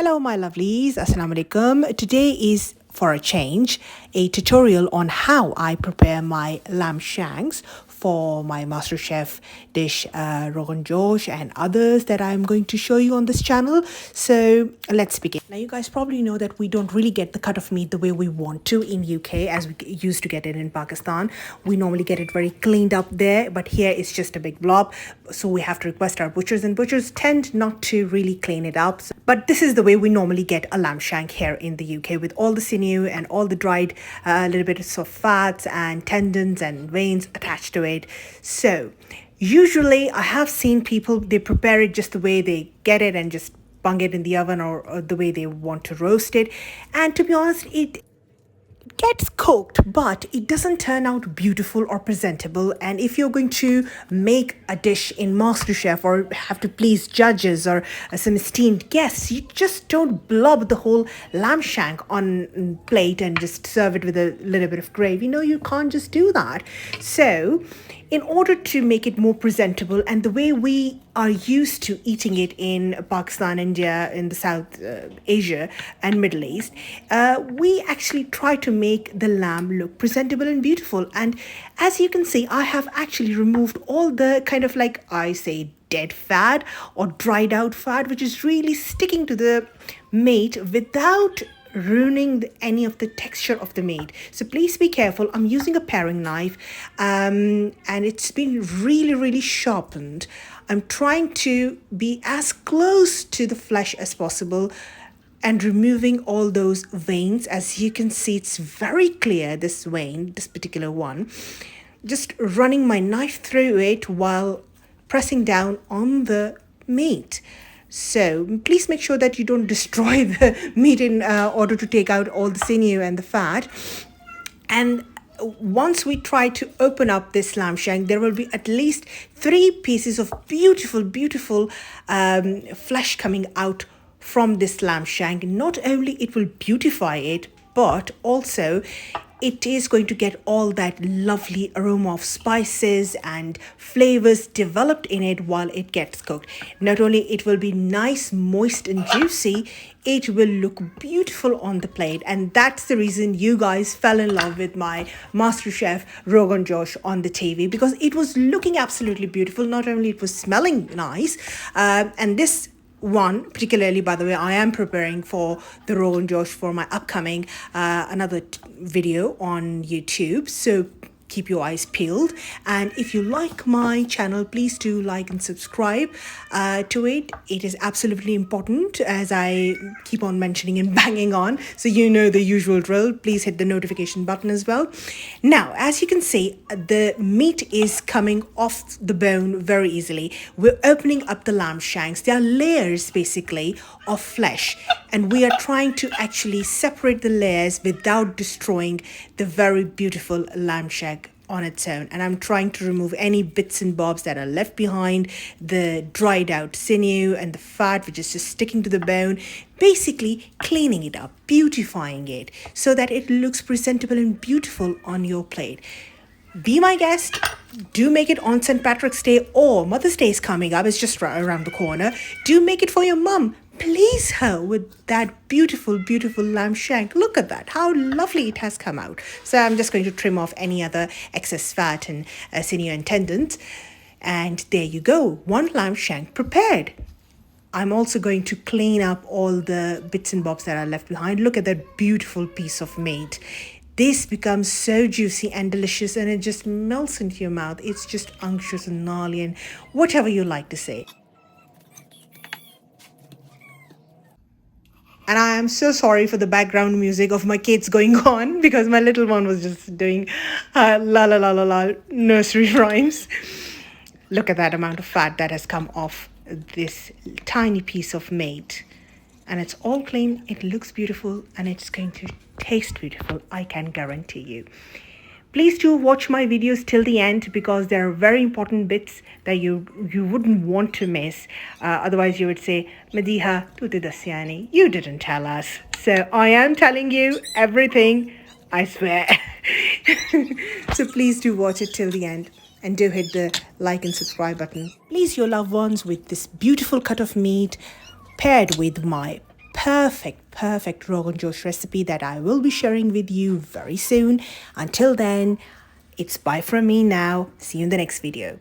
Hello my lovelies, Assalamu alaikum. Today is, for a change, a tutorial on how I prepare my lamb shanks for my MasterChef dish Roghan Josh and others that I'm going to show you on this channel. So let's begin. Now you guys probably know that we don't really get the cut of meat the way we want to in UK as we used to get it in Pakistan. We normally get it very cleaned up there, but here it's just a big blob. So we have to request our butchers, and butchers tend not to really clean it up. But this is the way we normally get a lamb shank here in the UK, with all the sinew and all the dried little bits of fats and tendons and veins attached to it. So usually I have seen people, they prepare it just the way they get it and just bung it in the oven or the way they want to roast it. And to be honest, it gets cooked, but it doesn't turn out beautiful or presentable. And if you're going to make a dish in MasterChef or have to please judges or some esteemed guests, you just don't blob the whole lamb shank on plate and just serve it with a little bit of gravy. No, you can't just do that. So in order to make it more presentable and the way we are used to eating it in Pakistan, India, in the South Asia and Middle East, we actually try to make the lamb look presentable and beautiful. And as you can see, I have actually removed all the kind of, like I say, dead fat or dried out fat, which is really sticking to the meat without ruining any of the texture of the meat. So please be careful. I'm using a paring knife and it's been really sharpened. I'm trying to be as close to the flesh as possible and removing all those veins. As you can see, it's very clear, this vein, this particular one. Just running my knife through it while pressing down on the meat. So please make sure that you don't destroy the meat in order to take out all the sinew and the fat. And once we try to open up this lamb shank, there will be at least 3 pieces of beautiful flesh coming out from this lamb shank. Not only it will beautify it, but also it is going to get all that lovely aroma of spices and flavors developed in it while it gets cooked. Not only it will be nice, moist and juicy, it will look beautiful on the plate. And that's the reason you guys fell in love with my MasterChef Roghan Josh on the TV, because it was looking absolutely beautiful. Not only it was smelling nice, and this one particularly, by the way, I am preparing for the Roghan Josh for my upcoming another video on YouTube, so keep your eyes peeled. And if you like my channel, please do like and subscribe to it. It is absolutely important, as I keep on mentioning and banging on, so you know the usual drill. Please hit the notification button as well. Now, as you can see, the meat is coming off the bone very easily. We're opening up the lamb shanks. There are layers basically of flesh, and we are trying to actually separate the layers without destroying the very beautiful lamb shank on its own. And I'm trying to remove any bits and bobs that are left behind, the dried out sinew and the fat which is just sticking to the bone, basically cleaning it up, beautifying it so that it looks presentable and beautiful on your plate. Be my guest. Do make it on St. Patrick's Day, or Mother's Day is coming up. It's just around the corner. Do make it for your mum. Please her with that beautiful lamb shank. Look at that, how lovely it has come out. So I'm just going to trim off any other excess fat and sinew and tendons. And there you go, one lamb shank prepared. I'm also going to clean up all the bits and bobs that are left behind. Look at that beautiful piece of meat. This becomes so juicy and delicious, and it just melts into your mouth. It's just unctuous and gnarly and whatever you like to say. And I am so sorry for the background music of my kids going on, because my little one was just doing la la la la la nursery rhymes. Look at that amount of fat that has come off this tiny piece of meat. And it's all clean, it looks beautiful, and it's going to taste beautiful, I can guarantee you. Please do watch my videos till the end, because there are very important bits that you wouldn't want to miss. Otherwise you would say, Madeeha, tu te dassya nahi, you didn't tell us. So I am telling you everything, I swear. So please do watch it till the end. And do hit the like and subscribe button. Please your loved ones with this beautiful cut of meat paired with my perfect Roghan Josh recipe that I will be sharing with you very soon. Until then, it's bye from me now. See you in the next video.